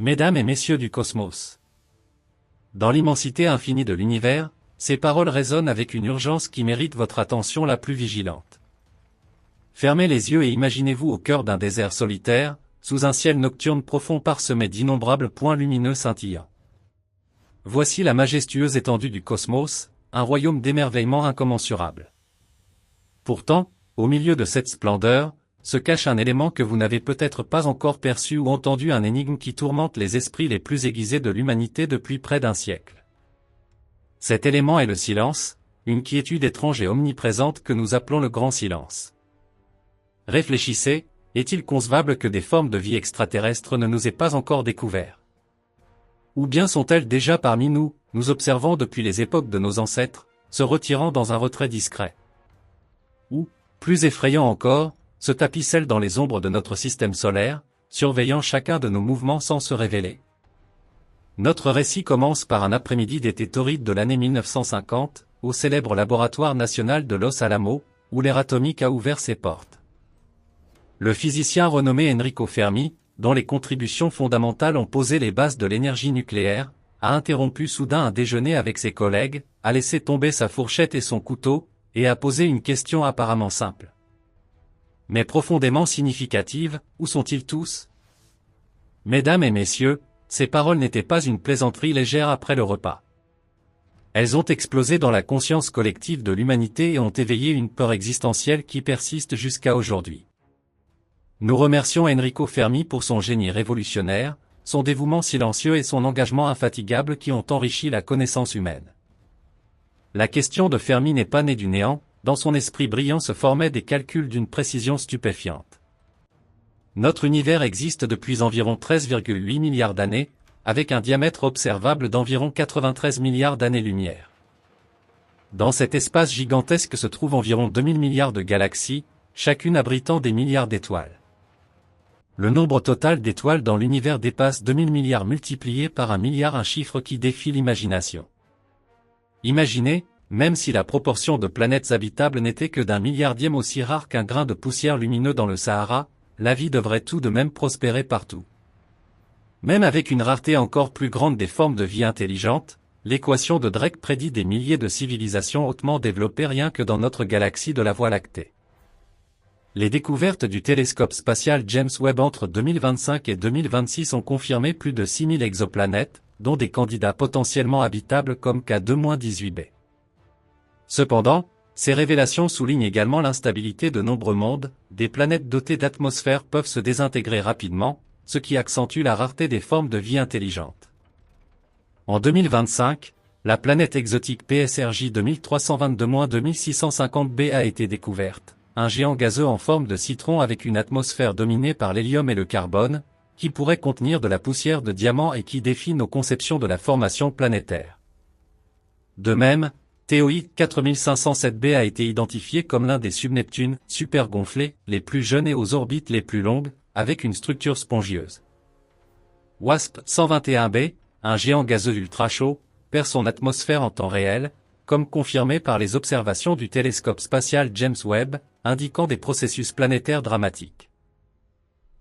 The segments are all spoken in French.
Mesdames et messieurs du cosmos. Dans l'immensité infinie de l'univers, ces paroles résonnent avec une urgence qui mérite votre attention la plus vigilante. Fermez les yeux et imaginez-vous au cœur d'un désert solitaire, sous un ciel nocturne profond parsemé d'innombrables points lumineux scintillants. Voici la majestueuse étendue du cosmos, un royaume d'émerveillement incommensurable. Pourtant, au milieu de cette splendeur, se cache un élément que vous n'avez peut-être pas encore perçu ou entendu, un énigme qui tourmente les esprits les plus aiguisés de l'humanité depuis près d'un siècle. Cet élément est le silence, une quiétude étrange et omniprésente que nous appelons le grand silence. Réfléchissez, est-il concevable que des formes de vie extraterrestres ne nous aient pas encore découverts? Ou bien sont-elles déjà parmi nous, nous observant depuis les époques de nos ancêtres, se retirant dans un retrait discret? Ou, plus effrayant encore, se tapissent-elles dans les ombres de notre système solaire, surveillant chacun de nos mouvements sans se révéler? Notre récit commence par un après-midi d'été torride de l'année 1950, au célèbre laboratoire national de Los Alamos, où l'ère atomique a ouvert ses portes. Le physicien renommé Enrico Fermi, dont les contributions fondamentales ont posé les bases de l'énergie nucléaire, a interrompu soudain un déjeuner avec ses collègues, a laissé tomber sa fourchette et son couteau, et a posé une question apparemment simple, mais profondément significative: où sont-ils tous? Mesdames et messieurs, ces paroles n'étaient pas une plaisanterie légère après le repas. Elles ont explosé dans la conscience collective de l'humanité et ont éveillé une peur existentielle qui persiste jusqu'à aujourd'hui. Nous remercions Enrico Fermi pour son génie révolutionnaire, son dévouement silencieux et son engagement infatigable qui ont enrichi la connaissance humaine. La question de Fermi n'est pas née du néant. Dans son esprit brillant se formaient des calculs d'une précision stupéfiante. Notre univers existe depuis environ 13,8 milliards d'années, avec un diamètre observable d'environ 93 milliards d'années-lumière. Dans cet espace gigantesque se trouvent environ 2000 milliards de galaxies, chacune abritant des milliards d'étoiles. Le nombre total d'étoiles dans l'univers dépasse 2000 milliards multiplié par 1 milliard, un chiffre qui défie l'imagination. Imaginez, même si la proportion de planètes habitables n'était que d'un milliardième aussi rare qu'un grain de poussière lumineux dans le Sahara, la vie devrait tout de même prospérer partout. Même avec une rareté encore plus grande des formes de vie intelligentes, l'équation de Drake prédit des milliers de civilisations hautement développées rien que dans notre galaxie de la Voie lactée. Les découvertes du télescope spatial James Webb entre 2025 et 2026 ont confirmé plus de 6000 exoplanètes, dont des candidats potentiellement habitables comme K2-18b. Cependant, ces révélations soulignent également l'instabilité de nombreux mondes. Des planètes dotées d'atmosphères peuvent se désintégrer rapidement, ce qui accentue la rareté des formes de vie intelligentes. En 2025, la planète exotique PSRJ 2322-2650b a été découverte, un géant gazeux en forme de citron avec une atmosphère dominée par l'hélium et le carbone, qui pourrait contenir de la poussière de diamant et qui défie nos conceptions de la formation planétaire. De même, Théoïde 4507b a été identifié comme l'un des subneptunes supergonflés les plus jeunes et aux orbites les plus longues, avec une structure spongieuse. WASP 121b, un géant gazeux ultra chaud, perd son atmosphère en temps réel, comme confirmé par les observations du télescope spatial James Webb, indiquant des processus planétaires dramatiques.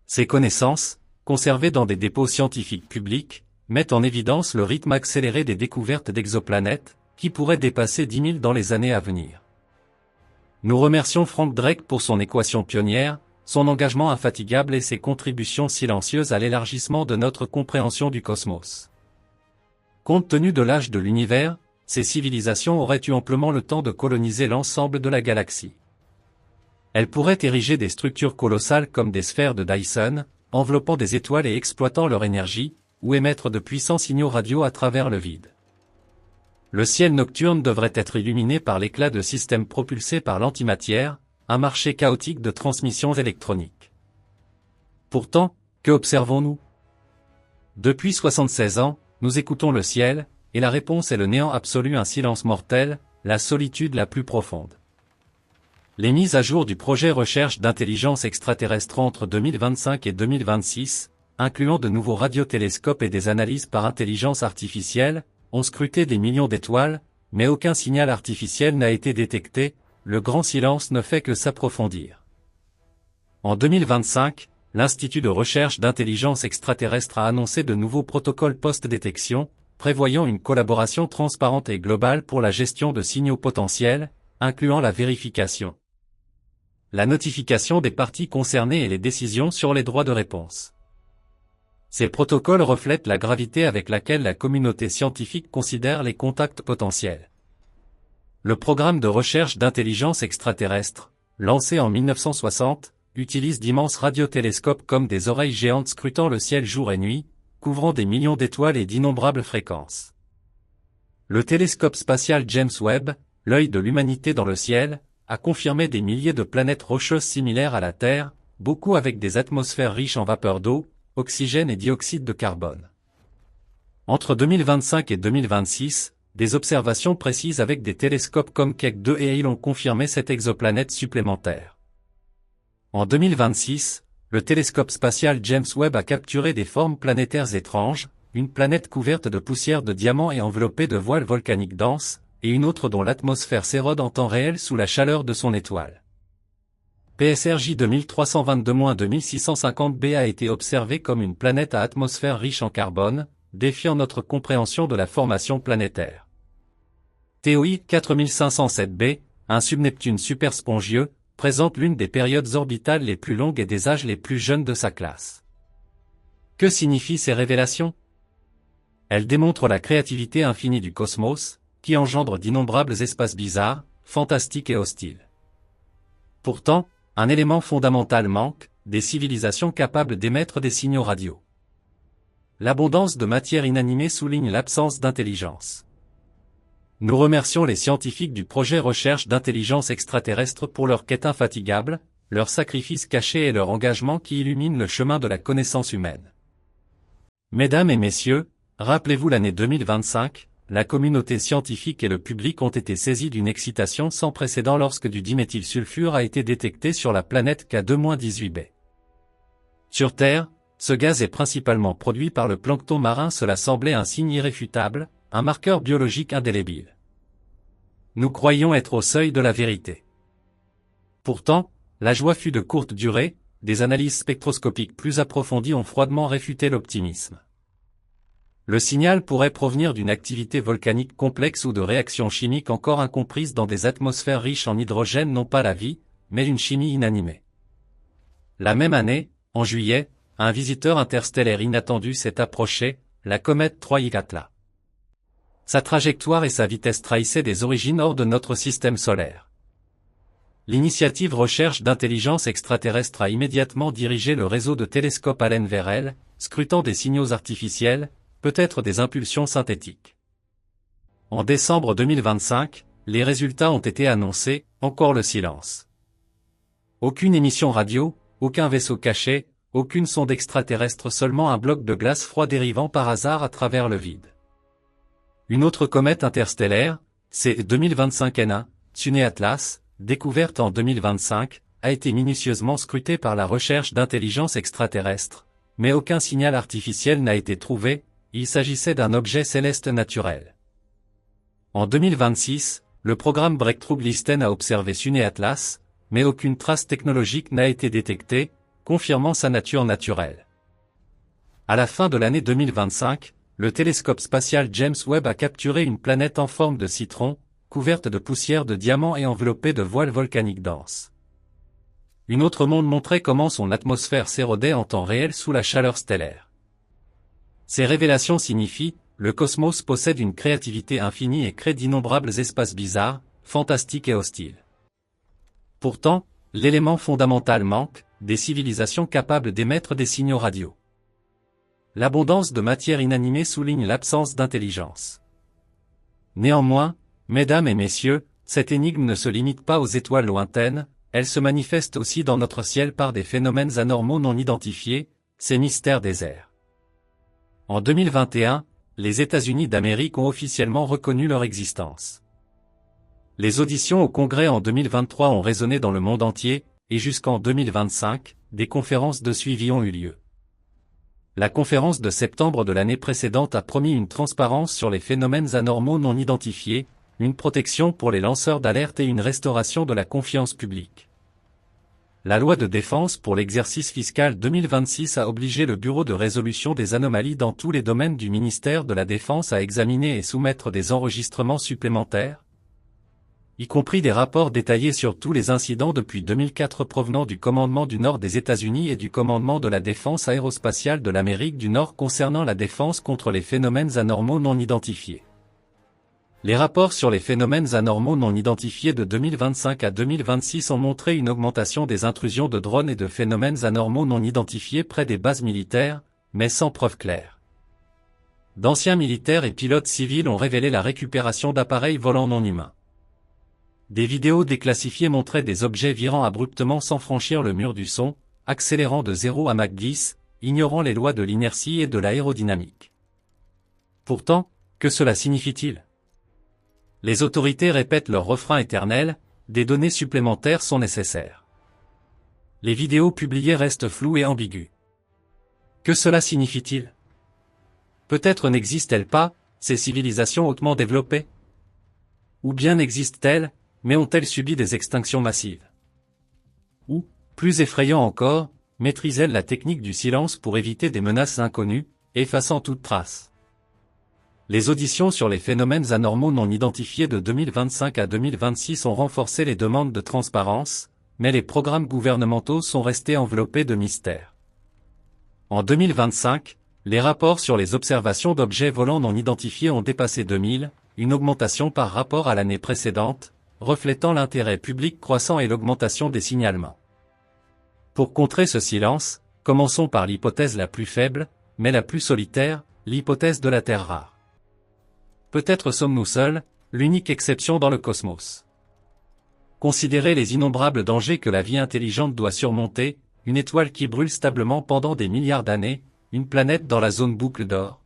Ces connaissances, conservées dans des dépôts scientifiques publics, mettent en évidence le rythme accéléré des découvertes d'exoplanètes, qui pourrait dépasser 10 000 dans les années à venir. Nous remercions Frank Drake pour son équation pionnière, son engagement infatigable et ses contributions silencieuses à l'élargissement de notre compréhension du cosmos. Compte tenu de l'âge de l'univers, ces civilisations auraient eu amplement le temps de coloniser l'ensemble de la galaxie. Elles pourraient ériger des structures colossales comme des sphères de Dyson, enveloppant des étoiles et exploitant leur énergie, ou émettre de puissants signaux radio à travers le vide. Le ciel nocturne devrait être illuminé par l'éclat de systèmes propulsés par l'antimatière, un marché chaotique de transmissions électroniques. Pourtant, que observons-nous? Depuis 76 ans, nous écoutons le ciel, et la réponse est le néant absolu, un silence mortel, la solitude la plus profonde. Les mises à jour du projet recherche d'intelligence extraterrestre entre 2025 et 2026, incluant de nouveaux radiotélescopes et des analyses par intelligence artificielle, ont scruté des millions d'étoiles, mais aucun signal artificiel n'a été détecté. Le grand silence ne fait que s'approfondir. En 2025, l'Institut de recherche d'intelligence extraterrestre a annoncé de nouveaux protocoles post-détection, prévoyant une collaboration transparente et globale pour la gestion de signaux potentiels, incluant la vérification, la notification des parties concernées et les décisions sur les droits de réponse. Ces protocoles reflètent la gravité avec laquelle la communauté scientifique considère les contacts potentiels. Le programme de recherche d'intelligence extraterrestre, lancé en 1960, utilise d'immenses radiotélescopes comme des oreilles géantes scrutant le ciel jour et nuit, couvrant des millions d'étoiles et d'innombrables fréquences. Le télescope spatial James Webb, l'œil de l'humanité dans le ciel, a confirmé des milliers de planètes rocheuses similaires à la Terre, beaucoup avec des atmosphères riches en vapeur d'eau, oxygène et dioxyde de carbone. Entre 2025 et 2026, des observations précises avec des télescopes comme Keck 2 et Hale ont confirmé cette exoplanète supplémentaire. En 2026, le télescope spatial James Webb a capturé des formes planétaires étranges, une planète couverte de poussière de diamants et enveloppée de voiles volcaniques denses, et une autre dont l'atmosphère s'érode en temps réel sous la chaleur de son étoile. PSRJ 2322-2650b a été observé comme une planète à atmosphère riche en carbone, défiant notre compréhension de la formation planétaire. TOI 4507b, un subneptune superspongieux, présente l'une des périodes orbitales les plus longues et des âges les plus jeunes de sa classe. Que signifient ces révélations? Elles démontrent la créativité infinie du cosmos, qui engendre d'innombrables espaces bizarres, fantastiques et hostiles. Pourtant, un élément fondamental manque, des civilisations capables d'émettre des signaux radio. L'abondance de matière inanimée souligne l'absence d'intelligence. Nous remercions les scientifiques du projet Recherche d'intelligence extraterrestre pour leur quête infatigable, leur sacrifice caché et leur engagement qui illuminent le chemin de la connaissance humaine. Mesdames et messieurs, rappelez-vous l'année 2025, la communauté scientifique et le public ont été saisis d'une excitation sans précédent lorsque du diméthylsulfure a été détecté sur la planète K2-18b. Sur Terre, ce gaz est principalement produit par le plancton marin. Cela semblait un signe irréfutable, un marqueur biologique indélébile. Nous croyions être au seuil de la vérité. Pourtant, la joie fut de courte durée, des analyses spectroscopiques plus approfondies ont froidement réfuté l'optimisme. Le signal pourrait provenir d'une activité volcanique complexe ou de réactions chimiques encore incomprises dans des atmosphères riches en hydrogène, non pas la vie, mais une chimie inanimée. La même année, en juillet, un visiteur interstellaire inattendu s'est approché, la comète Troy-Gatla. Sa trajectoire et sa vitesse trahissaient des origines hors de notre système solaire. L'initiative Recherche d'intelligence extraterrestre a immédiatement dirigé le réseau de télescopes Allen vers elle, scrutant des signaux artificiels, peut-être des impulsions synthétiques. En décembre 2025, les résultats ont été annoncés, encore le silence. Aucune émission radio, aucun vaisseau caché, aucune sonde extraterrestre, seulement un bloc de glace froid dérivant par hasard à travers le vide. Une autre comète interstellaire, c'est 2025 N1, Tsune Atlas, découverte en 2025, a été minutieusement scrutée par la recherche d'intelligence extraterrestre, mais aucun signal artificiel n'a été trouvé. Il s'agissait d'un objet céleste naturel. En 2026, le programme Breakthrough Listen a observé Tsune Atlas, mais aucune trace technologique n'a été détectée, confirmant sa nature naturelle. À la fin de l'année 2025, le télescope spatial James Webb a capturé une planète en forme de citron, couverte de poussière de diamants et enveloppée de voiles volcaniques denses. Une autre monde montrait comment son atmosphère s'érodait en temps réel sous la chaleur stellaire. Ces révélations signifient, le cosmos possède une créativité infinie et crée d'innombrables espaces bizarres, fantastiques et hostiles. Pourtant, l'élément fondamental manque, des civilisations capables d'émettre des signaux radio. L'abondance de matière inanimée souligne l'absence d'intelligence. Néanmoins, mesdames et messieurs, cette énigme ne se limite pas aux étoiles lointaines, elle se manifeste aussi dans notre ciel par des phénomènes anormaux non identifiés, ces mystères des airs. En 2021, les États-Unis d'Amérique ont officiellement reconnu leur existence. Les auditions au Congrès en 2023 ont résonné dans le monde entier, et jusqu'en 2025, des conférences de suivi ont eu lieu. La conférence de septembre de l'année précédente a promis une transparence sur les phénomènes anormaux non identifiés, une protection pour les lanceurs d'alerte et une restauration de la confiance publique. la loi de défense pour l'exercice fiscal 2026 a obligé le Bureau de résolution des anomalies dans tous les domaines du ministère de la Défense à examiner et soumettre des enregistrements supplémentaires, y compris des rapports détaillés sur tous les incidents depuis 2004 provenant du commandement du Nord des États-Unis et du commandement de la défense aérospatiale de l'Amérique du Nord concernant la défense contre les phénomènes anormaux non identifiés. Les rapports sur les phénomènes anormaux non identifiés de 2025 à 2026 ont montré une augmentation des intrusions de drones et de phénomènes anormaux non identifiés près des bases militaires, mais sans preuve claire. D'anciens militaires et pilotes civils ont révélé la récupération d'appareils volants non humains. Des vidéos déclassifiées montraient des objets virant abruptement sans franchir le mur du son, accélérant de 0 à Mach 10, ignorant les lois de l'inertie et de l'aérodynamique. Pourtant, que cela signifie-t-il ? Les autorités répètent leur refrain éternel, des données supplémentaires sont nécessaires. Les vidéos publiées restent floues et ambiguës. Que cela signifie-t-il ? Peut-être n'existent-elles pas, ces civilisations hautement développées ? Ou bien existent-elles, mais ont-elles subi des extinctions massives ? Ou, plus effrayant encore, maîtrisent-elles la technique du silence pour éviter des menaces inconnues, effaçant toute trace ? Les auditions sur les phénomènes anormaux non identifiés de 2025 à 2026 ont renforcé les demandes de transparence, mais les programmes gouvernementaux sont restés enveloppés de mystères. En 2025, les rapports sur les observations d'objets volants non identifiés ont dépassé 2000, une augmentation par rapport à l'année précédente, reflétant l'intérêt public croissant et l'augmentation des signalements. Pour contrer ce silence, commençons par l'hypothèse la plus faible, mais la plus solitaire, l'hypothèse de la Terre rare. Peut-être sommes-nous seuls, l'unique exception dans le cosmos. Considérez les innombrables dangers que la vie intelligente doit surmonter, une étoile qui brûle stablement pendant des milliards d'années, une planète dans la zone boucle d'or.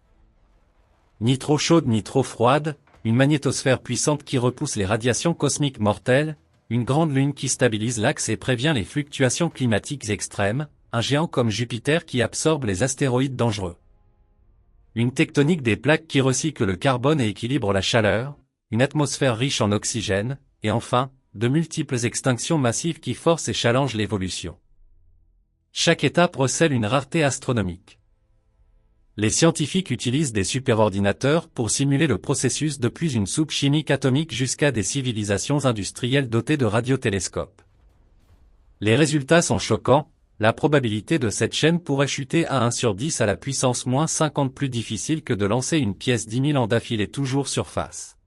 Ni trop chaude ni trop froide, une magnétosphère puissante qui repousse les radiations cosmiques mortelles, une grande lune qui stabilise l'axe et prévient les fluctuations climatiques extrêmes, un géant comme Jupiter qui absorbe les astéroïdes dangereux. Une tectonique des plaques qui recycle le carbone et équilibre la chaleur, une atmosphère riche en oxygène, et enfin, de multiples extinctions massives qui forcent et challengent l'évolution. Chaque étape recèle une rareté astronomique. Les scientifiques utilisent des superordinateurs pour simuler le processus depuis une soupe chimique atomique jusqu'à des civilisations industrielles dotées de radiotélescopes. Les résultats sont choquants. La probabilité de cette chaîne pourrait chuter à 1 sur 10 à la puissance moins 50 plus difficile que de lancer une pièce 10 000 ans d'affilée toujours surface.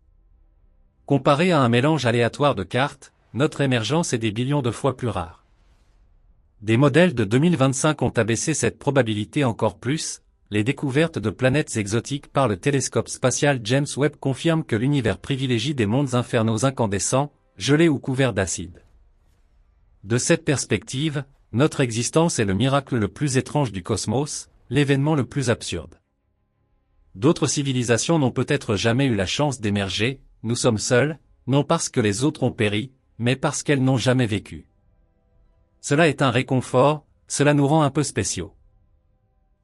Comparé à un mélange aléatoire de cartes, notre émergence est des billions de fois plus rare. Des modèles de 2025 ont abaissé cette probabilité encore plus, les découvertes de planètes exotiques par le télescope spatial James Webb confirment que l'univers privilégie des mondes infernaux incandescents, gelés ou couverts d'acide. De cette perspective, notre existence est le miracle le plus étrange du cosmos, l'événement le plus absurde. D'autres civilisations n'ont peut-être jamais eu la chance d'émerger, nous sommes seuls, non parce que les autres ont péri, mais parce qu'elles n'ont jamais vécu. Cela est un réconfort, cela nous rend un peu spéciaux.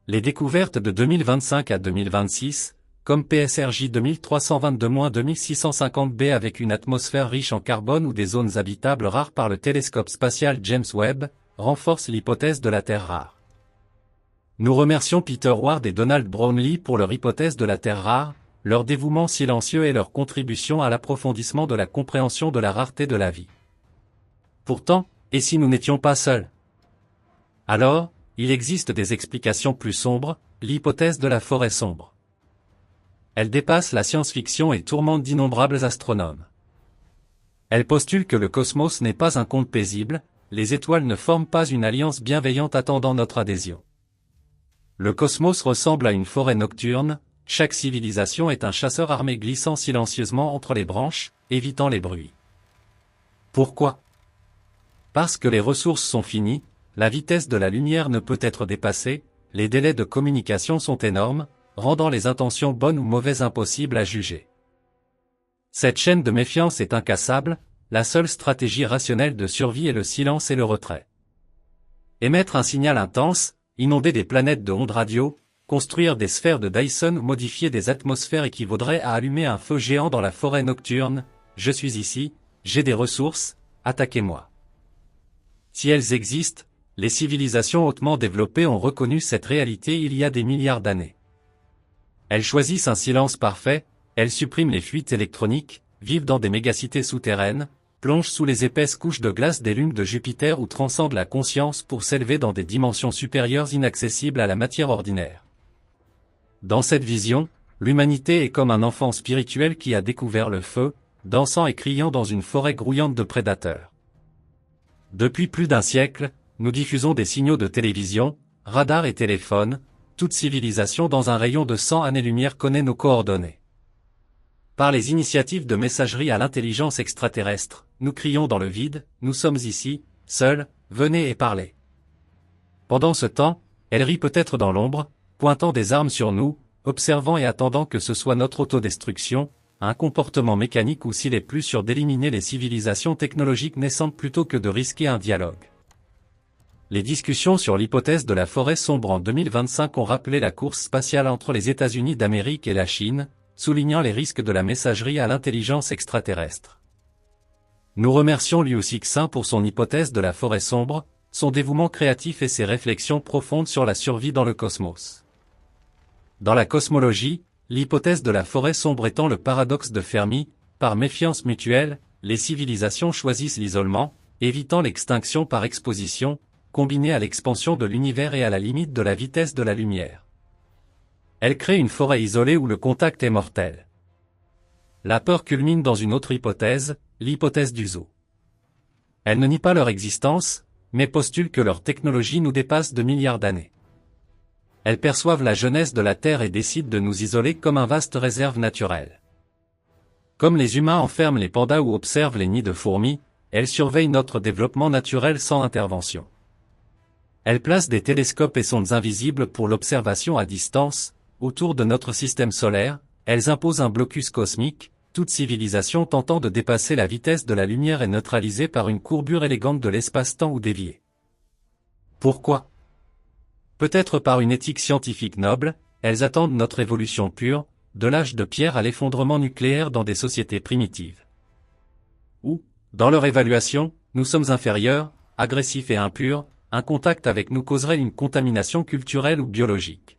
Les découvertes de 2025 à 2026, comme PSRJ 2322-2650b avec une atmosphère riche en carbone ou des zones habitables rares par le télescope spatial James Webb, renforce l'hypothèse de la Terre rare. Nous remercions Peter Ward et Donald Brownlee pour leur hypothèse de la Terre rare, leur dévouement silencieux et leur contribution à l'approfondissement de la compréhension de la rareté de la vie. Pourtant, et si nous n'étions pas seuls ? Alors, il existe des explications plus sombres, l'hypothèse de la forêt sombre. Elle dépasse la science-fiction et tourmente d'innombrables astronomes. Elle postule que le cosmos n'est pas un conte paisible, les étoiles ne forment pas une alliance bienveillante attendant notre adhésion. Le cosmos ressemble à une forêt nocturne, chaque civilisation est un chasseur armé glissant silencieusement entre les branches, évitant les bruits. Pourquoi ? Parce que les ressources sont finies, la vitesse de la lumière ne peut être dépassée, les délais de communication sont énormes, rendant les intentions bonnes ou mauvaises impossibles à juger. Cette chaîne de méfiance est incassable, la seule stratégie rationnelle de survie est le silence et le retrait. Émettre un signal intense, inonder des planètes de ondes radio, construire des sphères de Dyson ou modifier des atmosphères équivaudrait à allumer un feu géant dans la forêt nocturne, je suis ici, j'ai des ressources, attaquez-moi. Si elles existent, les civilisations hautement développées ont reconnu cette réalité il y a des milliards d'années. Elles choisissent un silence parfait, elles suppriment les fuites électroniques, vivent dans des mégacités souterraines, plongent sous les épaisses couches de glace des lunes de Jupiter ou transcendent la conscience pour s'élever dans des dimensions supérieures inaccessibles à la matière ordinaire. Dans cette vision, l'humanité est comme un enfant spirituel qui a découvert le feu, dansant et criant dans une forêt grouillante de prédateurs. Depuis plus d'un siècle, nous diffusons des signaux de télévision, radars et téléphones, toute civilisation dans un rayon de 100 années-lumière connaît nos coordonnées. Par les initiatives de messagerie à l'intelligence extraterrestre, nous crions dans le vide, nous sommes ici, seuls, venez et parlez. Pendant ce temps, elle rit peut-être dans l'ombre, pointant des armes sur nous, observant et attendant que ce soit notre autodestruction, un comportement mécanique ou s'il est plus sûr d'éliminer les civilisations technologiques naissantes plutôt que de risquer un dialogue. Les discussions sur l'hypothèse de la forêt sombre en 2025 ont rappelé la course spatiale entre les États-Unis d'Amérique et la Chine, soulignant les risques de la messagerie à l'intelligence extraterrestre. Nous remercions Liu Cixin pour son hypothèse de la forêt sombre, son dévouement créatif et ses réflexions profondes sur la survie dans le cosmos. Dans la cosmologie, l'hypothèse de la forêt sombre étant le paradoxe de Fermi, par méfiance mutuelle, les civilisations choisissent l'isolement, évitant l'extinction par exposition, combinée à l'expansion de l'univers et à la limite de la vitesse de la lumière. Elle crée une forêt isolée où le contact est mortel. La peur culmine dans une autre hypothèse, l'hypothèse du zoo. Elle ne nie pas leur existence, mais postule que leur technologie nous dépasse de milliards d'années. Elles perçoivent la jeunesse de la Terre et décident de nous isoler comme un vaste réserve naturelle. Comme les humains enferment les pandas ou observent les nids de fourmis, elles surveillent notre développement naturel sans intervention. Elles placent des télescopes et sondes invisibles pour l'observation à distance, autour de notre système solaire, elles imposent un blocus cosmique, toute civilisation tentant de dépasser la vitesse de la lumière est neutralisée par une courbure élégante de l'espace-temps ou déviée. Pourquoi ? Peut-être par une éthique scientifique noble, elles attendent notre évolution pure, de l'âge de pierre à l'effondrement nucléaire dans des sociétés primitives. Ou, dans leur évaluation, nous sommes inférieurs, agressifs et impurs, un contact avec nous causerait une contamination culturelle ou biologique.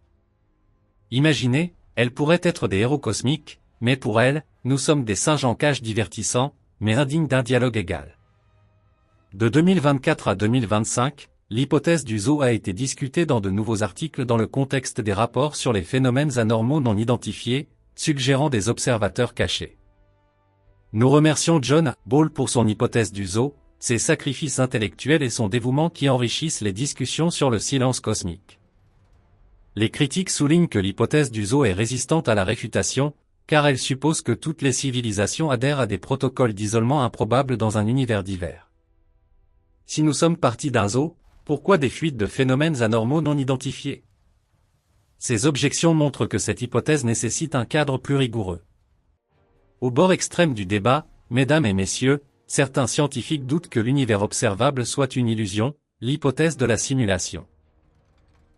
Imaginez, elles pourraient être des héros cosmiques, mais pour elles, nous sommes des singes en cage divertissants, mais indignes d'un dialogue égal. De 2024 à 2025, l'hypothèse du zoo a été discutée dans de nouveaux articles dans le contexte des rapports sur les phénomènes anormaux non identifiés, suggérant des observateurs cachés. Nous remercions John Ball pour son hypothèse du zoo, ses sacrifices intellectuels et son dévouement qui enrichissent les discussions sur le silence cosmique. Les critiques soulignent que l'hypothèse du zoo est résistante à la réfutation, car elle suppose que toutes les civilisations adhèrent à des protocoles d'isolement improbables dans un univers divers. Si nous sommes partis d'un zoo, pourquoi des fuites de phénomènes anormaux non identifiés ? Ces objections montrent que cette hypothèse nécessite un cadre plus rigoureux. Au bord extrême du débat, mesdames et messieurs, certains scientifiques doutent que l'univers observable soit une illusion, l'hypothèse de la simulation.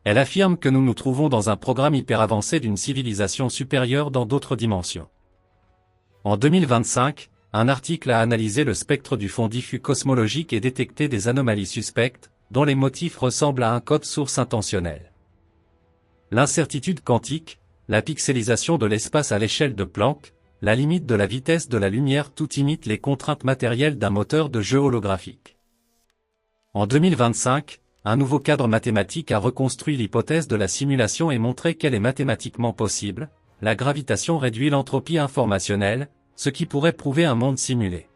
Elle affirme que nous nous trouvons dans un programme hyper avancé d'une civilisation supérieure dans d'autres dimensions. En 2025, un article a analysé le spectre du fond diffus cosmologique et détecté des anomalies suspectes, dont les motifs ressemblent à un code source intentionnel. L'incertitude quantique, la pixelisation de l'espace à l'échelle de Planck, la limite de la vitesse de la lumière tout imite les contraintes matérielles d'un moteur de jeu holographique. En 2025, un nouveau cadre mathématique a reconstruit l'hypothèse de la simulation et montré qu'elle est mathématiquement possible, la gravitation réduit l'entropie informationnelle, ce qui pourrait prouver un monde simulé.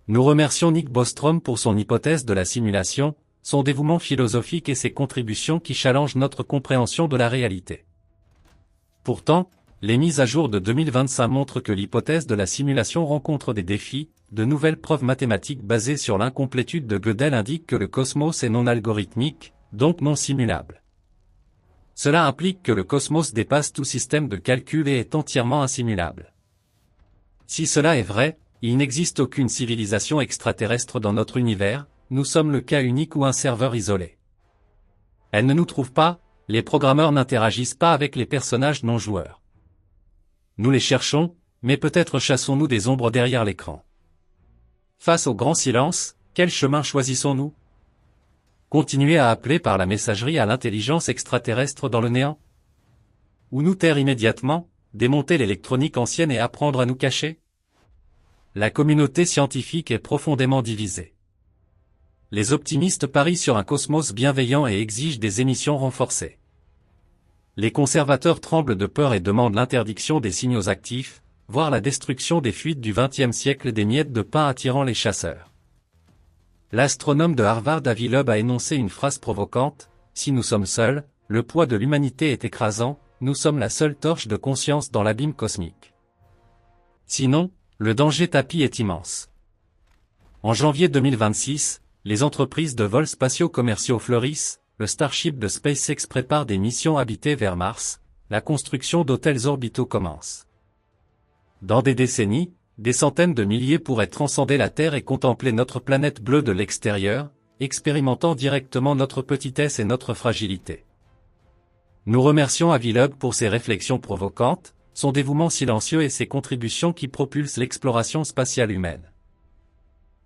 Nous remercions Nick Bostrom pour son hypothèse de la simulation, son dévouement philosophique et ses contributions qui challengent notre compréhension de la réalité. Pourtant, les mises à jour de 2025 montrent que l'hypothèse de la simulation rencontre des défis, de nouvelles preuves mathématiques basées sur l'incomplétude de Gödel indiquent que le cosmos est non algorithmique, donc non simulable. Cela implique que le cosmos dépasse tout système de calcul et est entièrement insimulable. Si cela est vrai, il n'existe aucune civilisation extraterrestre dans notre univers, nous sommes le cas unique ou un serveur isolé. Elle ne nous trouve pas, les programmeurs n'interagissent pas avec les personnages non joueurs. Nous les cherchons, mais peut-être chassons-nous des ombres derrière l'écran. Face au grand silence, quel chemin choisissons-nous ? Continuer à appeler par la messagerie à l'intelligence extraterrestre dans le néant? Ou nous taire immédiatement, démonter l'électronique ancienne et apprendre à nous cacher? La communauté scientifique est profondément divisée. Les optimistes parient sur un cosmos bienveillant et exigent des émissions renforcées. Les conservateurs tremblent de peur et demandent l'interdiction des signaux actifs, voire la destruction des fuites du XXe siècle des miettes de pain attirant les chasseurs. L'astronome de Harvard Avi Loeb a énoncé une phrase provocante: « Si nous sommes seuls, le poids de l'humanité est écrasant, nous sommes la seule torche de conscience dans l'abîme cosmique. Sinon, le danger tapis est immense. » En janvier 2026, les entreprises de vols spatiaux commerciaux fleurissent, le Starship de SpaceX prépare des missions habitées vers Mars, la construction d'hôtels orbitaux commence. Dans des décennies, des centaines de milliers pourraient transcender la Terre et contempler notre planète bleue de l'extérieur, expérimentant directement notre petitesse et notre fragilité. Nous remercions Avi Loeb pour ses réflexions provocantes, son dévouement silencieux et ses contributions qui propulsent l'exploration spatiale humaine.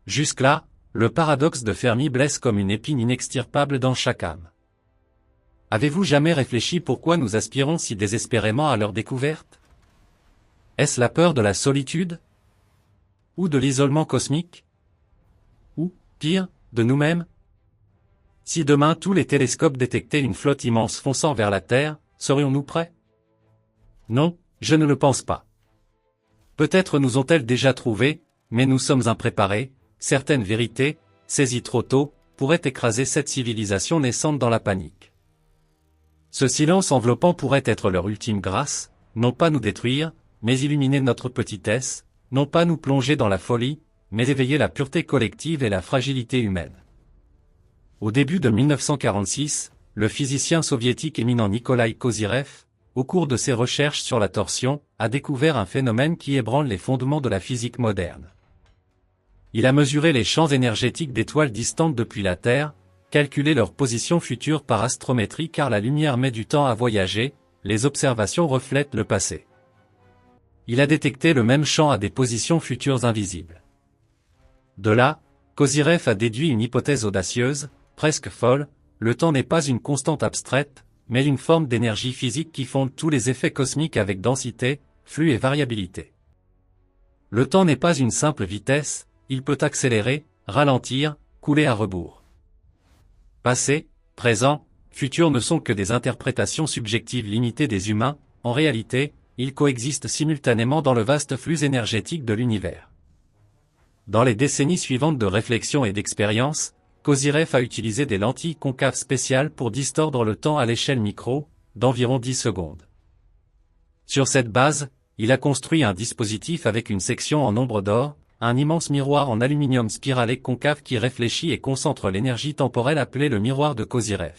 Jusque-là, le paradoxe de Fermi blesse comme une épine inextirpable dans chaque âme. Avez-vous jamais réfléchi pourquoi nous aspirons si désespérément à leur découverte? Est-ce la peur de la solitude? Ou de l'isolement cosmique? Ou, pire, de nous-mêmes? Si demain tous les télescopes détectaient une flotte immense fonçant vers la Terre, serions-nous prêts? Non, je ne le pense pas. Peut-être nous ont-elles déjà trouvés, mais nous sommes impréparés. Certaines vérités, saisies trop tôt, pourraient écraser cette civilisation naissante dans la panique. Ce silence enveloppant pourrait être leur ultime grâce, non pas nous détruire, mais illuminer notre petitesse, non pas nous plonger dans la folie, mais éveiller la pureté collective et la fragilité humaine. Au début de 1946, le physicien soviétique éminent Nikolai Kozyrev, au cours de ses recherches sur la torsion, a découvert un phénomène qui ébranle les fondements de la physique moderne. Il a mesuré les champs énergétiques d'étoiles distantes depuis la Terre, calculé leur position future par astrométrie car la lumière met du temps à voyager, les observations reflètent le passé. Il a détecté le même champ à des positions futures invisibles. De là, Kozyrev a déduit une hypothèse audacieuse, presque folle: le temps n'est pas une constante abstraite, mais une forme d'énergie physique qui fonde tous les effets cosmiques avec densité, flux et variabilité. Le temps n'est pas une simple vitesse, il peut accélérer, ralentir, couler à rebours. Passé, présent, futur ne sont que des interprétations subjectives limitées des humains, en réalité, ils coexistent simultanément dans le vaste flux énergétique de l'univers. Dans les décennies suivantes de réflexion et d'expérience, Kozyrev a utilisé des lentilles concaves spéciales pour distordre le temps à l'échelle micro, d'environ 10 secondes. Sur cette base, il a construit un dispositif avec une section en ombre d'or, un immense miroir en aluminium spiralé concave qui réfléchit et concentre l'énergie temporelle appelée le miroir de Kozyrev.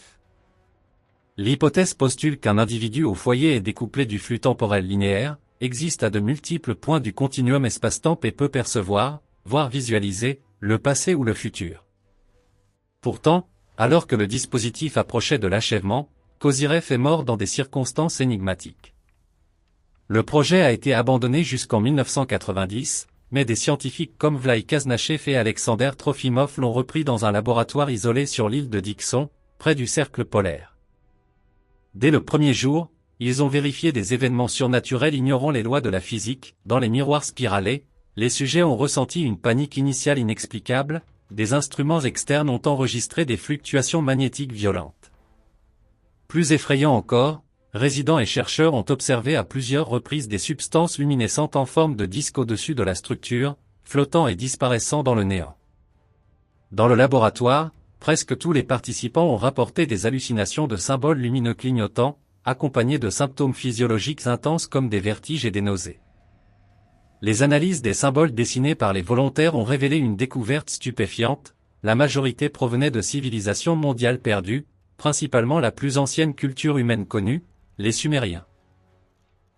L'hypothèse postule qu'un individu au foyer est découplé du flux temporel linéaire, existe à de multiples points du continuum espace-temps et peut percevoir, voire visualiser, le passé ou le futur. Pourtant, alors que le dispositif approchait de l'achèvement, Kozyrev est mort dans des circonstances énigmatiques. Le projet a été abandonné jusqu'en 1990, mais des scientifiques comme Vladimir Kaznachev et Alexander Trofimov l'ont repris dans un laboratoire isolé sur l'île de Dixon, près du cercle polaire. Dès le premier jour, ils ont vérifié des événements surnaturels ignorant les lois de la physique. Dans les miroirs spiralés, les sujets ont ressenti une panique initiale inexplicable, des instruments externes ont enregistré des fluctuations magnétiques violentes. Plus effrayant encore, résidents et chercheurs ont observé à plusieurs reprises des substances luminescentes en forme de disque au-dessus de la structure, flottant et disparaissant dans le néant. Dans le laboratoire, presque tous les participants ont rapporté des hallucinations de symboles lumineux clignotants, accompagnés de symptômes physiologiques intenses comme des vertiges et des nausées. Les analyses des symboles dessinés par les volontaires ont révélé une découverte stupéfiante: la majorité provenait de civilisations mondiales perdues, principalement la plus ancienne culture humaine connue, les Sumériens.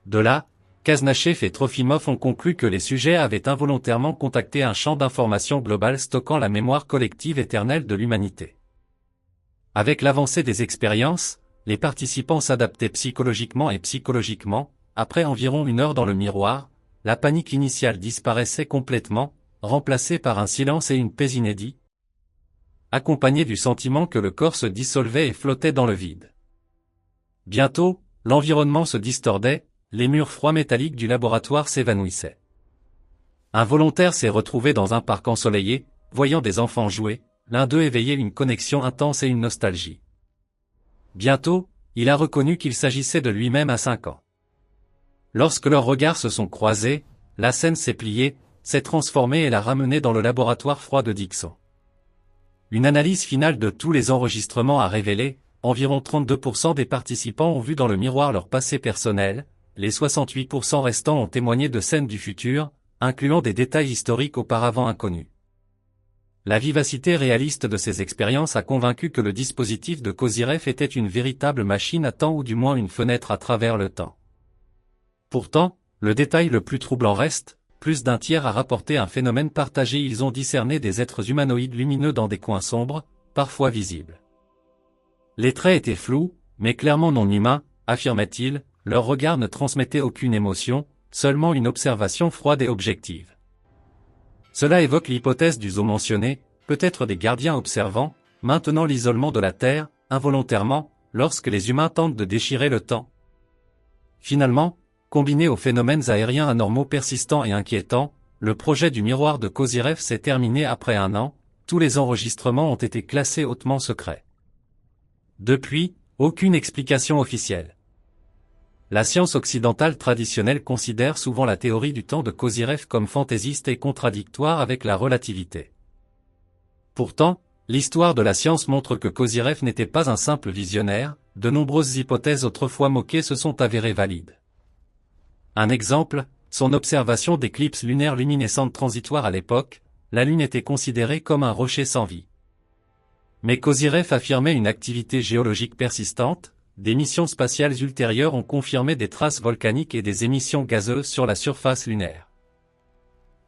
De là, Kaznachev et Trofimov ont conclu que les sujets avaient involontairement contacté un champ d'information global stockant la mémoire collective éternelle de l'humanité. Avec l'avancée des expériences, les participants s'adaptaient psychologiquement et psychologiquement. Après environ 1 heure dans le miroir, la panique initiale disparaissait complètement, remplacée par un silence et une paix inédits. accompagné du sentiment que le corps se dissolvait et flottait dans le vide. Bientôt, l'environnement se distordait, les murs froids métalliques du laboratoire s'évanouissaient. Un volontaire s'est retrouvé dans un parc ensoleillé, voyant des enfants jouer, l'un d'eux éveillait une connexion intense et une nostalgie. Bientôt, il a reconnu qu'il s'agissait de lui-même à 5 ans. Lorsque leurs regards se sont croisés, la scène s'est pliée, s'est transformée et l'a ramené dans le laboratoire froid de Dixon. Une analyse finale de tous les enregistrements a révélé, environ 32% des participants ont vu dans le miroir leur passé personnel, les 68% restants ont témoigné de scènes du futur, incluant des détails historiques auparavant inconnus. La vivacité réaliste de ces expériences a convaincu que le dispositif de Kozyrev était une véritable machine à temps ou du moins une fenêtre à travers le temps. Pourtant, le détail le plus troublant reste, plus d'un tiers a rapporté un phénomène partagé. Ils ont discerné des êtres humanoïdes lumineux dans des coins sombres, parfois visibles. Les traits étaient flous, mais clairement non humains, affirmait-il, leur regard ne transmettait aucune émotion, seulement une observation froide et objective. Cela évoque l'hypothèse du zoo mentionné, peut-être des gardiens observants, maintenant l'isolement de la Terre, involontairement, lorsque les humains tentent de déchirer le temps. Finalement, combiné aux phénomènes aériens anormaux persistants et inquiétants, le projet du miroir de Kozyrev s'est terminé après 1 an, tous les enregistrements ont été classés hautement secrets. Depuis, aucune explication officielle. La science occidentale traditionnelle considère souvent la théorie du temps de Kozyrev comme fantaisiste et contradictoire avec la relativité. Pourtant, l'histoire de la science montre que Kozyrev n'était pas un simple visionnaire, de nombreuses hypothèses autrefois moquées se sont avérées valides. Un exemple, son observation d'éclipses lunaires luminescentes transitoires à l'époque, la Lune était considérée comme un rocher sans vie. Mais Kozyrev affirmait une activité géologique persistante, des missions spatiales ultérieures ont confirmé des traces volcaniques et des émissions gazeuses sur la surface lunaire.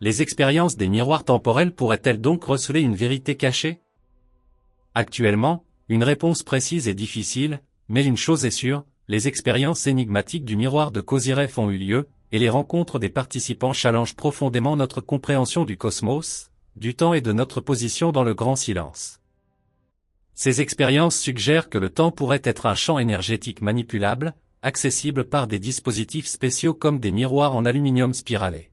Les expériences des miroirs temporels pourraient-elles donc receler une vérité cachée? Actuellement, une réponse précise est difficile, mais une chose est sûre, les expériences énigmatiques du miroir de Kozyrev ont eu lieu, et les rencontres des participants challengent profondément notre compréhension du cosmos, du temps et de notre position dans le grand silence. Ces expériences suggèrent que le temps pourrait être un champ énergétique manipulable, accessible par des dispositifs spéciaux comme des miroirs en aluminium spiralé.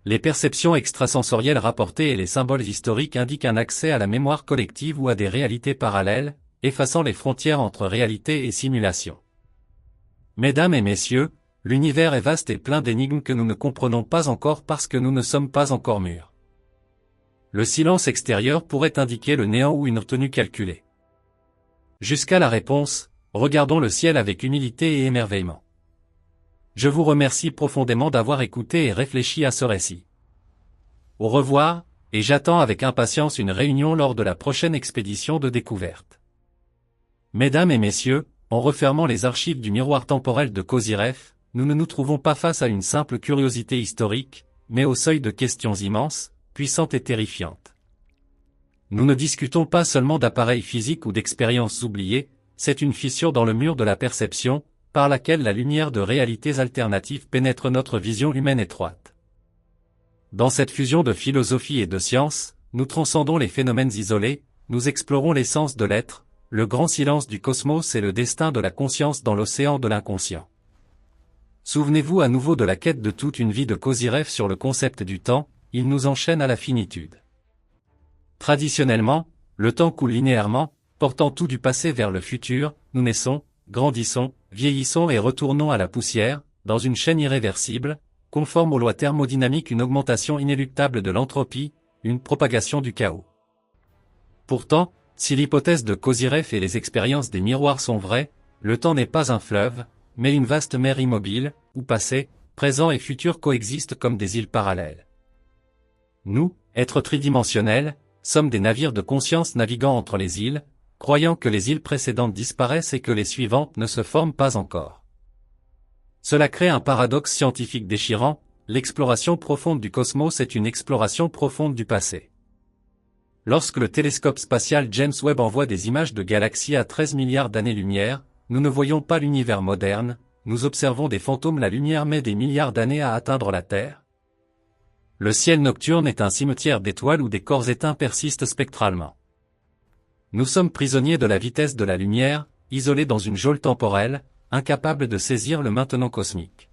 Les perceptions extrasensorielles rapportées et les symboles historiques indiquent un accès à la mémoire collective ou à des réalités parallèles, effaçant les frontières entre réalité et simulation. Mesdames et messieurs, l'univers est vaste et plein d'énigmes que nous ne comprenons pas encore parce que nous ne sommes pas encore mûrs. Le silence extérieur pourrait indiquer le néant ou une retenue calculée. Jusqu'à la réponse, regardons le ciel avec humilité et émerveillement. Je vous remercie profondément d'avoir écouté et réfléchi à ce récit. Au revoir, et j'attends avec impatience une réunion lors de la prochaine expédition de découverte. Mesdames et messieurs, en refermant les archives du miroir temporel de Kozyrev, nous ne nous trouvons pas face à une simple curiosité historique, mais au seuil de questions immenses, puissantes et terrifiantes. Nous ne discutons pas seulement d'appareils physiques ou d'expériences oubliées, c'est une fissure dans le mur de la perception, par laquelle la lumière de réalités alternatives pénètre notre vision humaine étroite. Dans cette fusion de philosophie et de science, nous transcendons les phénomènes isolés, nous explorons l'essence de l'être, le grand silence du cosmos et le destin de la conscience dans l'océan de l'inconscient. Souvenez-vous à nouveau de la quête de toute une vie de Kozyrev sur le concept du temps, il nous enchaîne à la finitude. Traditionnellement, le temps coule linéairement, portant tout du passé vers le futur, nous naissons, grandissons, vieillissons et retournons à la poussière, dans une chaîne irréversible, conforme aux lois thermodynamiques, une augmentation inéluctable de l'entropie, une propagation du chaos. Pourtant, si l'hypothèse de Kozyrev et les expériences des miroirs sont vraies, le temps n'est pas un fleuve, mais une vaste mer immobile, où passé, présent et futur coexistent comme des îles parallèles. Nous, êtres tridimensionnels, sommes des navires de conscience naviguant entre les îles, croyant que les îles précédentes disparaissent et que les suivantes ne se forment pas encore. Cela crée un paradoxe scientifique déchirant, l'exploration profonde du cosmos est une exploration profonde du passé. Lorsque le télescope spatial James Webb envoie des images de galaxies à 13 milliards d'années-lumière, nous ne voyons pas l'univers moderne, nous observons des fantômes. La lumière met des milliards d'années à atteindre la Terre. Le ciel nocturne est un cimetière d'étoiles où des corps éteints persistent spectralement. Nous sommes prisonniers de la vitesse de la lumière, isolés dans une geôle temporelle, incapables de saisir le maintenant cosmique.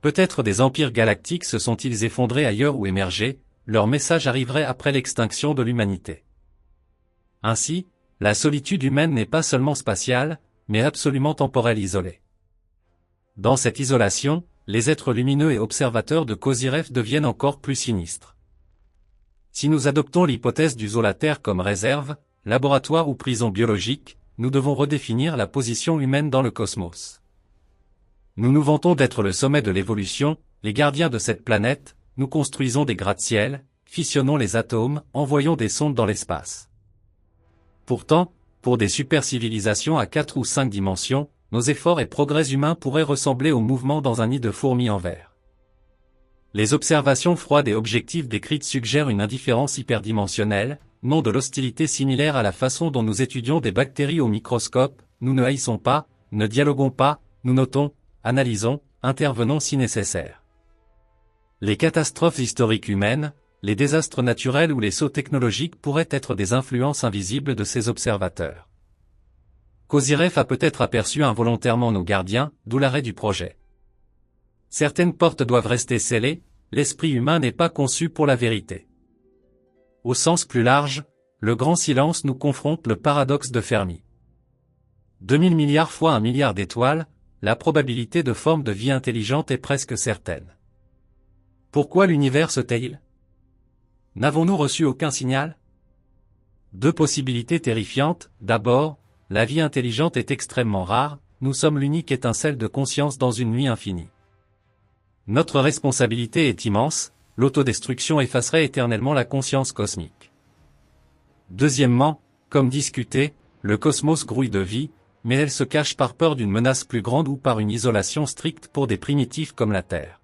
Peut-être des empires galactiques se sont-ils effondrés ailleurs ou émergés, leur message arriverait après l'extinction de l'humanité. Ainsi, la solitude humaine n'est pas seulement spatiale, mais absolument temporelle isolée. Dans cette isolation, les êtres lumineux et observateurs de Kozyref deviennent encore plus sinistres. Si nous adoptons l'hypothèse du Zolater comme réserve, laboratoire ou prison biologique, nous devons redéfinir la position humaine dans le cosmos. Nous nous vantons d'être le sommet de l'évolution, les gardiens de cette planète, nous construisons des gratte-ciel, fissionnons les atomes, envoyons des sondes dans l'espace. Pourtant, pour des supercivilisations à 4 ou 5 dimensions, nos efforts et progrès humains pourraient ressembler au mouvement dans un nid de fourmis en verre. Les observations froides et objectives décrites suggèrent une indifférence hyperdimensionnelle, non de l'hostilité similaire à la façon dont nous étudions des bactéries au microscope, nous ne haïssons pas, ne dialoguons pas, nous notons, analysons, intervenons si nécessaire. Les catastrophes historiques humaines, les désastres naturels ou les sauts technologiques pourraient être des influences invisibles de ces observateurs. Kozyref a peut-être aperçu involontairement nos gardiens, d'où l'arrêt du projet. Certaines portes doivent rester scellées, l'esprit humain n'est pas conçu pour la vérité. Au sens plus large, le grand silence nous confronte le paradoxe de Fermi. 2000 milliards fois 1 milliard d'étoiles, la probabilité de forme de vie intelligente est presque certaine. Pourquoi l'univers se tait-il? N'avons-nous reçu aucun signal? Deux possibilités terrifiantes. D'abord, la vie intelligente est extrêmement rare, nous sommes l'unique étincelle de conscience dans une nuit infinie. Notre responsabilité est immense, l'autodestruction effacerait éternellement la conscience cosmique. Deuxièmement, comme discuté, le cosmos grouille de vie, mais elle se cache par peur d'une menace plus grande ou par une isolation stricte pour des primitifs comme la Terre.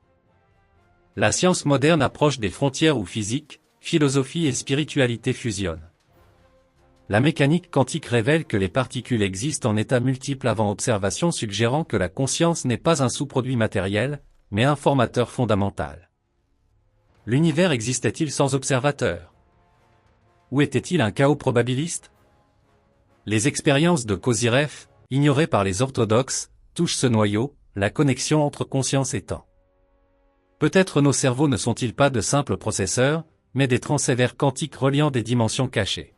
La science moderne approche des frontières où physique, philosophie et spiritualité fusionnent. La mécanique quantique révèle que les particules existent en états multiples avant observation, suggérant que la conscience n'est pas un sous-produit matériel, mais un formateur fondamental. L'univers existait-il sans observateur? Ou était-il un chaos probabiliste? Les expériences de Kozyref, ignorées par les orthodoxes, touchent ce noyau, la connexion entre conscience et temps. Peut-être nos cerveaux ne sont-ils pas de simples processeurs, mais des transcévers quantiques reliant des dimensions cachées.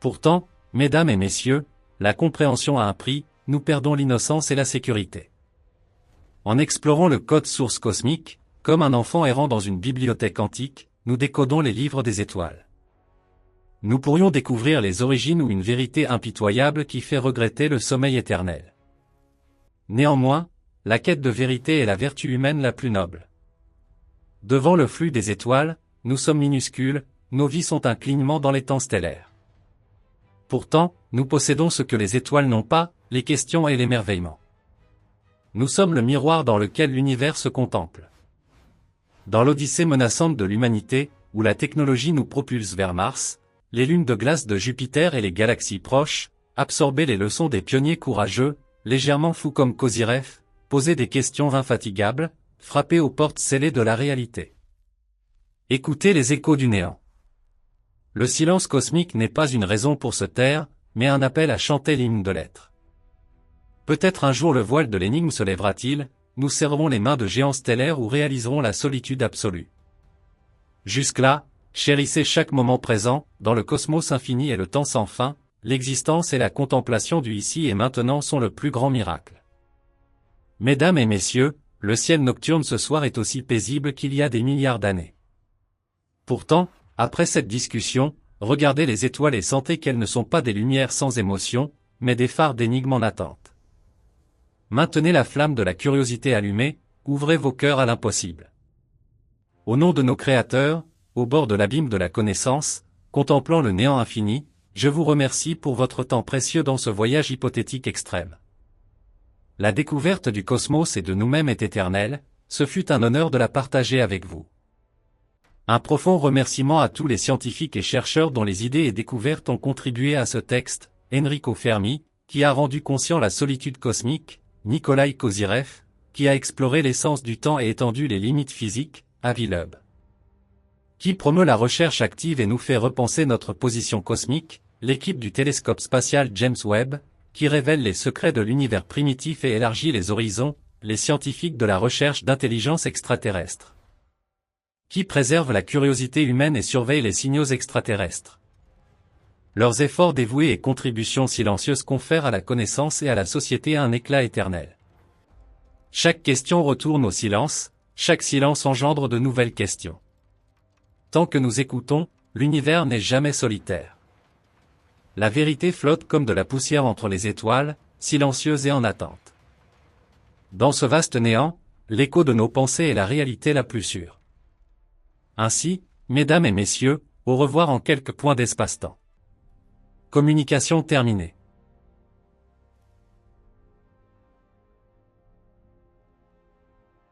Pourtant, mesdames et messieurs, la compréhension a un prix, nous perdons l'innocence et la sécurité. En explorant le code source cosmique, comme un enfant errant dans une bibliothèque antique, nous décodons les livres des étoiles. Nous pourrions découvrir les origines ou une vérité impitoyable qui fait regretter le sommeil éternel. Néanmoins, la quête de vérité est la vertu humaine la plus noble. Devant le flux des étoiles, nous sommes minuscules, nos vies sont un clignement dans les temps stellaires. Pourtant, nous possédons ce que les étoiles n'ont pas, les questions et l'émerveillement. Nous sommes le miroir dans lequel l'univers se contemple. Dans l'odyssée menaçante de l'humanité, où la technologie nous propulse vers Mars, les lunes de glace de Jupiter et les galaxies proches, absorber les leçons des pionniers courageux, légèrement fous comme Kozyref, poser des questions infatigables, frapper aux portes scellées de la réalité. Écoutez les échos du néant. Le silence cosmique n'est pas une raison pour se taire, mais un appel à chanter l'hymne de l'être. Peut-être un jour le voile de l'énigme se lèvera-t-il, nous serrerons les mains de géants stellaires ou réaliserons la solitude absolue. Jusque-là, chérissez chaque moment présent, dans le cosmos infini et le temps sans fin, l'existence et la contemplation du ici et maintenant sont le plus grand miracle. Mesdames et messieurs, le ciel nocturne ce soir est aussi paisible qu'il y a des milliards d'années. Pourtant, après cette discussion, regardez les étoiles et sentez qu'elles ne sont pas des lumières sans émotion, mais des phares d'énigmes en attente. Maintenez la flamme de la curiosité allumée, ouvrez vos cœurs à l'impossible. Au nom de nos créateurs, au bord de l'abîme de la connaissance, contemplant le néant infini, je vous remercie pour votre temps précieux dans ce voyage hypothétique extrême. La découverte du cosmos et de nous-mêmes est éternelle, ce fut un honneur de la partager avec vous. Un profond remerciement à tous les scientifiques et chercheurs dont les idées et découvertes ont contribué à ce texte, Enrico Fermi, qui a rendu conscient la solitude cosmique, Nikolai Kozyref, qui a exploré l'essence du temps et étendu les limites physiques, Avi Loeb, qui promeut la recherche active et nous fait repenser notre position cosmique, l'équipe du télescope spatial James Webb, qui révèle les secrets de l'univers primitif et élargit les horizons, les scientifiques de la recherche d'intelligence extraterrestre, qui préservent la curiosité humaine et surveillent les signaux extraterrestres. Leurs efforts dévoués et contributions silencieuses confèrent à la connaissance et à la société un éclat éternel. Chaque question retourne au silence, chaque silence engendre de nouvelles questions. Tant que nous écoutons, l'univers n'est jamais solitaire. La vérité flotte comme de la poussière entre les étoiles, silencieuse et en attente. Dans ce vaste néant, l'écho de nos pensées est la réalité la plus sûre. Ainsi, mesdames et messieurs, au revoir en quelques points d'espace-temps. Communication terminée.